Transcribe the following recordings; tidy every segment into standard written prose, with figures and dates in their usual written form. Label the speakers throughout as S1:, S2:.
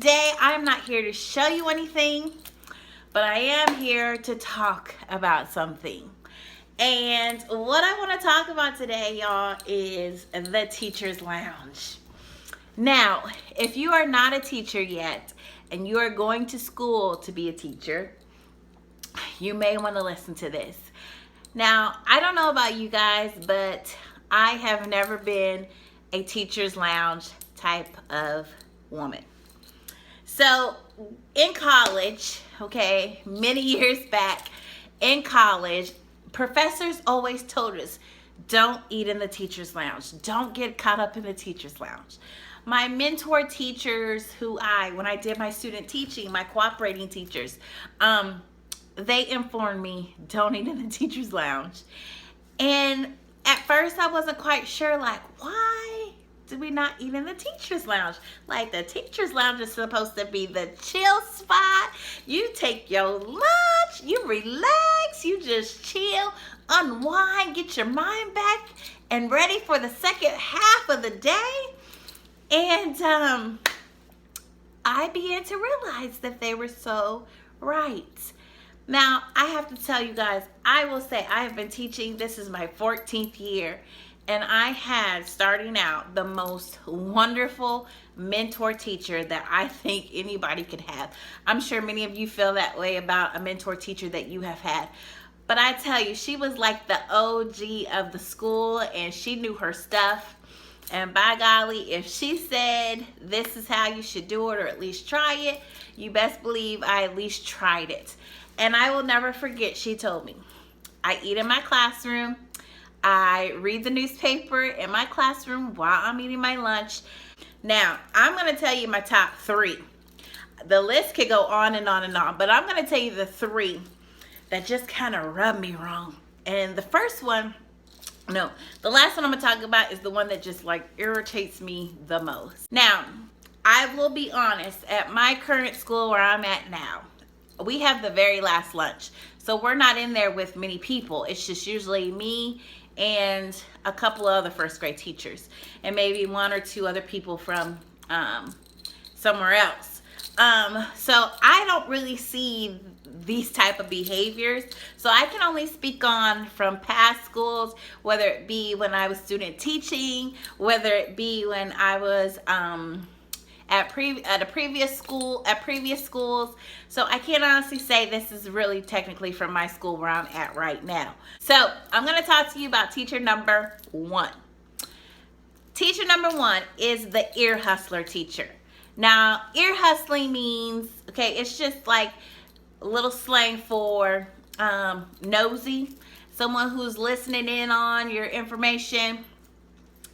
S1: today I'm not here to show you anything, but I am here to talk about something. And what I want to talk about today, y'all, is the teacher's lounge. Now, if you are not a teacher yet and you are going to school to be a teacher, you may want to listen to this. Now, I don't know about you guys, but I have never been a teacher's lounge type of woman. So in college, okay, many years back in college, professors always told us, don't eat in the teacher's lounge. Don't get caught up in the teacher's lounge. My mentor teachers when I did my student teaching, my cooperating teachers, they informed me, don't eat in the teacher's lounge. And at first I wasn't quite sure, like, why do we not eat in the teacher's lounge? Like, the teacher's lounge is supposed to be the chill spot. You take your lunch, you relax, you just chill, unwind, get your mind back and ready for the second half of the day. And I began to realize that they were so right. Now, I have to tell you guys, I will say I have been teaching, this is my 14th year, and I had, starting out, the most wonderful mentor teacher that I think anybody could have. I'm sure many of you feel that way about a mentor teacher that you have had. But I tell you, she was like the OG of the school, and she knew her stuff. And by golly, if she said this is how you should do it, or at least try it, you best believe I at least tried it. And I will never forget, she told me, I eat in my classroom, I read the newspaper in my classroom while I'm eating my lunch. Now, I'm going to tell you my top 3. The list could go on and on and on, but I'm going to tell you the 3 that just kind of rubbed me wrong. And the last one I'm going to talk about is the one that just like irritates me the most. Now, I will be honest, at my current school where I'm at now, we have the very last lunch. So we're not in there with many people. It's just usually me and a couple of other first grade teachers and maybe 1 or 2 other people from somewhere else. So I don't really see these type of behaviors. So I can only speak on from past schools, whether it be when I was student teaching, whether it be when I was at previous schools. So I can't honestly say this is really technically from my school where I'm at right now. So I'm going to talk to you about teacher number 1. Teacher number 1 is the ear hustler teacher. Now, ear hustling means, okay, it's just like a little slang for nosy, someone who's listening in on your information,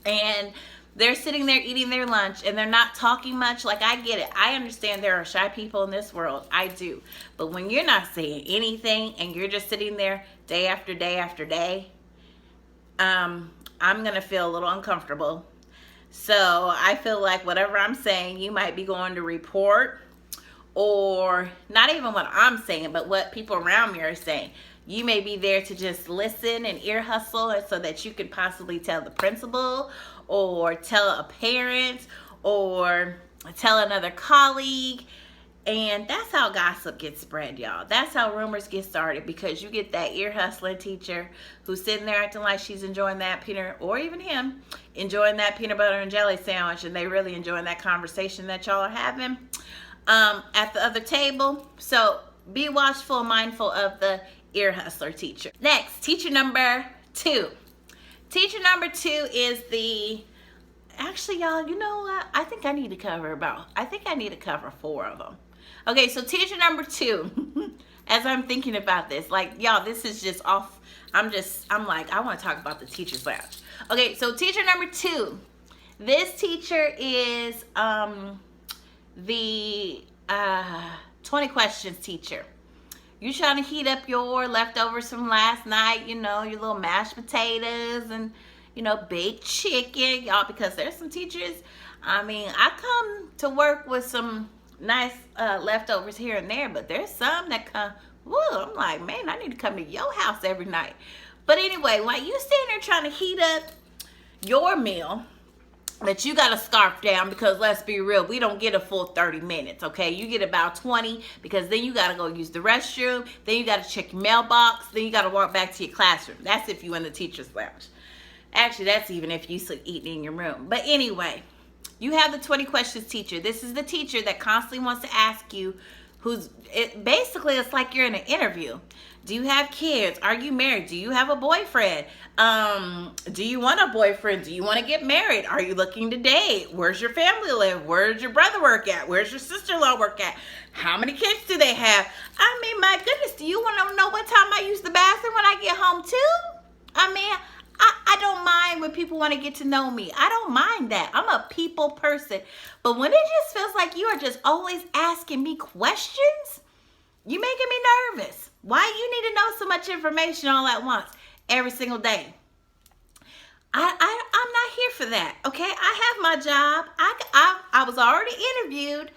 S1: and they're sitting there eating their lunch and they're not talking much. Like, I get it. I understand there are shy people in this world. I do. But when you're not saying anything and you're just sitting there day after day after day, I'm going to feel a little uncomfortable. So I feel like whatever I'm saying, you might be going to report, or not even what I'm saying, but what people around me are saying. You may be there to just listen and ear hustle so that you could possibly tell the principal or tell a parent or tell another colleague. And that's how gossip gets spread, y'all. That's how rumors get started, because you get that ear hustling teacher who's sitting there acting like she's enjoying that peanut, or even him, enjoying that peanut butter and jelly sandwich, and they really enjoying that conversation that y'all are having at the other table. So be watchful and mindful of the ear hustler teacher. Next, teacher number 2. Teacher number 2 is actually, y'all, you know what? I think I need to cover 4 of them. Okay, so teacher number 2, as I'm thinking about this, like, y'all, this is just off. I'm like, I want to talk about the teacher's lounge. Okay, so teacher number 2, this teacher is the 20 questions teacher. You trying to heat up your leftovers from last night, you know, your little mashed potatoes and, you know, baked chicken, y'all, because there's some teachers, I mean, I come to work with some nice leftovers here and there, but there's some that come, woo, I'm like, man, I need to come to your house every night. But anyway, while you sitting there trying to heat up your meal, But you got to scarf down, because let's be real, we don't get a full 30 minutes, okay? You get about 20, because then you got to go use the restroom, then you got to check your mailbox, then you got to walk back to your classroom. That's if you in the teacher's lounge. Actually, that's even if you eating in your room. But anyway, you have the 20 questions teacher. This is the teacher that constantly wants to ask you basically it's like you're in an interview. Do you have kids? Are you married? Do you have a boyfriend? Do you want a boyfriend? Do you want to get married? Are you looking to date? Where's your family live? Where's your brother work at? Where's your sister-in-law work at? How many kids do they have? I mean, my goodness, do you want to know what time I use the bathroom when I get home too? I mean, I don't mind when people want to get to know me. I don't mind that. I'm a people person. But when it just feels like you are just always asking me questions, you're making me nervous. Why you need to know so much information all at once, every single day? I'm not here for that, okay? I have my job. I was already interviewed.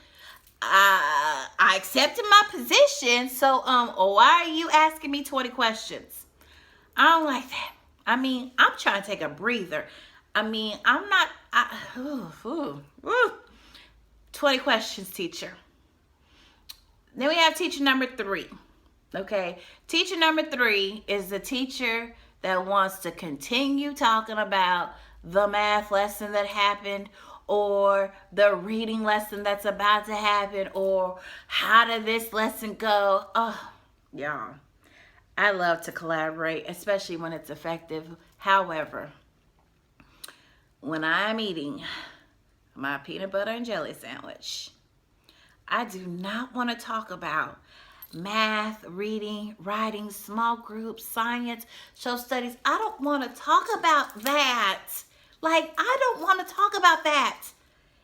S1: I accepted my position. So why are you asking me 20 questions? I don't like that. I mean, I'm trying to take a breather. I mean, I'm not, 20 questions, teacher. Then we have teacher number 3, okay? Teacher number 3 is the teacher that wants to continue talking about the math lesson that happened, or the reading lesson that's about to happen, or how did this lesson go? Oh, y'all. I love to collaborate, especially when it's effective. However, when I'm eating my peanut butter and jelly sandwich, I do not want to talk about math, reading, writing, small groups, science, show studies. I don't want to talk about that. Like, I don't want to talk about that.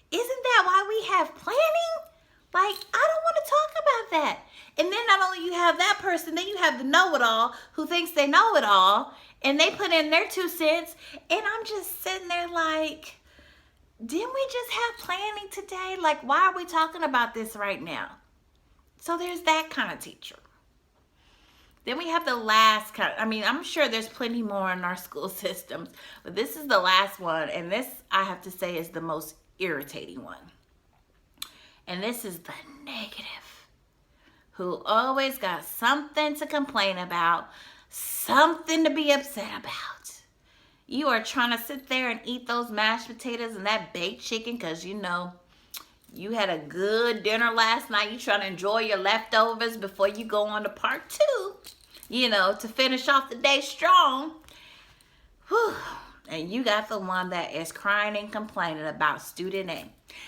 S1: Isn't that why we have planning? Like, I don't want to talk about that. And then not only you have that person, then you have the know-it-all who thinks they know it all, and they put in their 2 cents, and I'm just sitting there like, didn't we just have planning today? Like, why are we talking about this right now? So there's that kind of teacher. Then we have the last kind. I mean, I'm sure there's plenty more in our school systems, but this is the last one, and this, I have to say, is the most irritating one. And this is the negative, who always got something to complain about, something to be upset about. You are trying to sit there and eat those mashed potatoes and that baked chicken because you know you had a good dinner last night. You're trying to enjoy your leftovers before you go on to part 2, you know, to finish off the day strong. Whew. And you got the one that is crying and complaining about student A.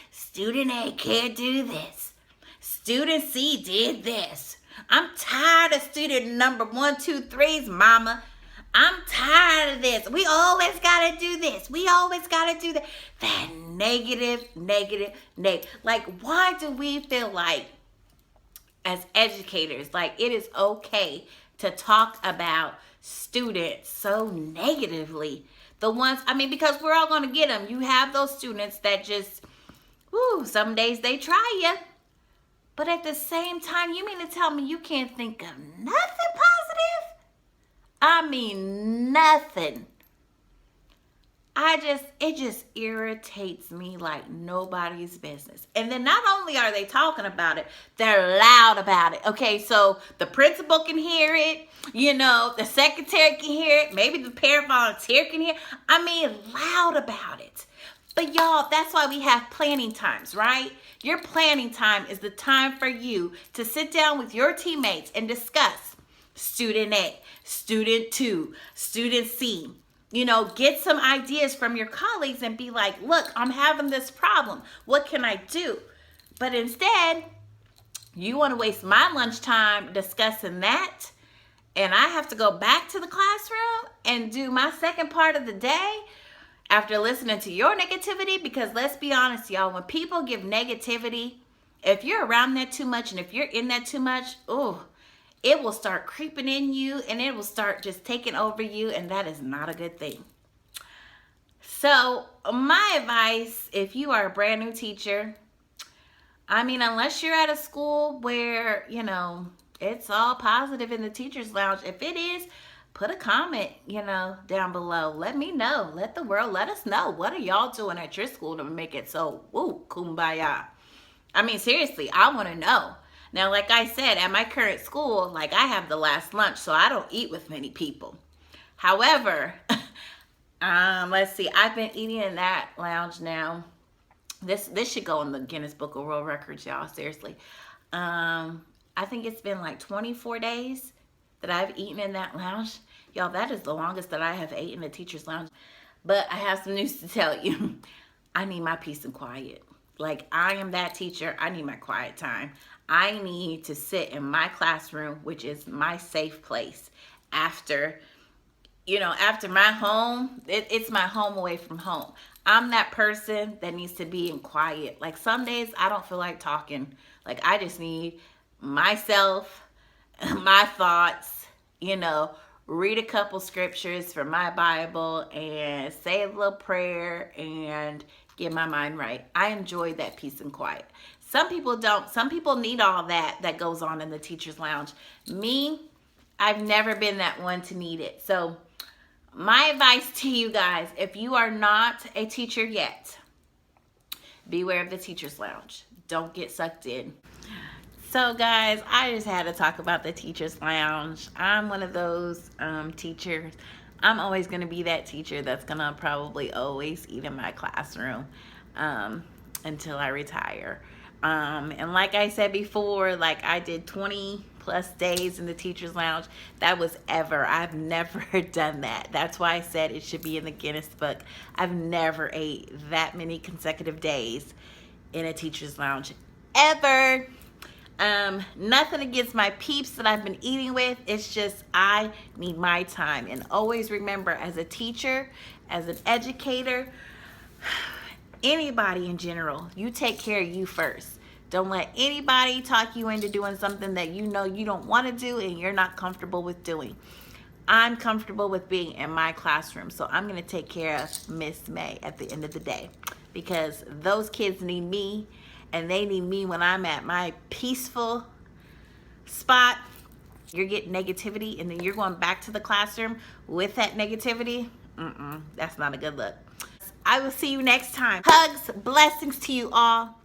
S1: Student A can't do this. Student C did this. I'm tired of student number 1, 2, 3's, mama. I'm tired of this. We always got to do this. We always got to do that. That negative. Like, why do we feel like, as educators, like it is okay to talk about students so negatively? The ones, I mean, because we're all going to get them. You have those students that just, some days they try you. But at the same time, you mean to tell me you can't think of nothing positive? I mean, nothing. It just irritates me like nobody's business. And then not only are they talking about it, they're loud about it. Okay, so the principal can hear it. You know, the secretary can hear it. Maybe the parent volunteer can hear it. I mean, loud about it. But y'all, that's why we have planning times, right? Your planning time is the time for you to sit down with your teammates and discuss student A, student 2, student C. You know, get some ideas from your colleagues and be like, look, I'm having this problem. What can I do? But instead, you want to waste my lunchtime discussing that, and I have to go back to the classroom and do my second part of the day after listening to your negativity. Because let's be honest, y'all, when people give negativity, if you're around that too much and if you're in that too much, it will start creeping in you and it will start just taking over you, and that is not a good thing. So my advice, if you are a brand new teacher, I mean, unless you're at a school where, you know, it's all positive in the teacher's lounge, if it is, put a comment, down below. Let me know. Let the world, let us know. What are y'all doing at your school to make it so, woo, kumbaya? I mean, seriously, I want to know. Now, like I said, at my current school, like I have the last lunch, so I don't eat with many people. However, let's see, I've been eating in that lounge now. This should go in the Guinness Book of World Records, y'all, seriously. I think it's been like 24 days that I've eaten in that lounge. Y'all, that is the longest that I have ate in the teacher's lounge. But I have some news to tell you. I need my peace and quiet. Like, I am that teacher. I need my quiet time. I need to sit in my classroom, which is my safe place. After my home, it's my home away from home. I'm that person that needs to be in quiet. Like, some days I don't feel like talking. Like, I just need myself, my thoughts, read a couple scriptures from my Bible and say a little prayer and get my mind right. I enjoy that peace and quiet. Some people don't. Some people need all that goes on in the teacher's lounge. Me, I've never been that one to need it. So my advice to you guys, if you are not a teacher yet, beware of the teacher's lounge. Don't get sucked in. So guys, I just had to talk about the teacher's lounge. I'm one of those teachers. I'm always going to be that teacher that's going to probably always eat in my classroom until I retire. And like I said before, like I did 20 plus days in the teacher's lounge. That was ever. I've never done that. That's why I said it should be in the Guinness book. I've never ate that many consecutive days in a teacher's lounge ever. Nothing against my peeps that I've been eating with. It's just I need my time. And always remember, as a teacher, as an educator, anybody in general, you take care of you first. Don't let anybody talk you into doing something that you know you don't want to do and you're not comfortable with doing. I'm comfortable with being in my classroom, so I'm going to take care of Miss May at the end of the day, because those kids need me, and they need me when I'm at my peaceful spot. You're getting negativity, and then you're going back to the classroom with that negativity. That's not a good look. I will see you next time. Hugs, blessings to you all.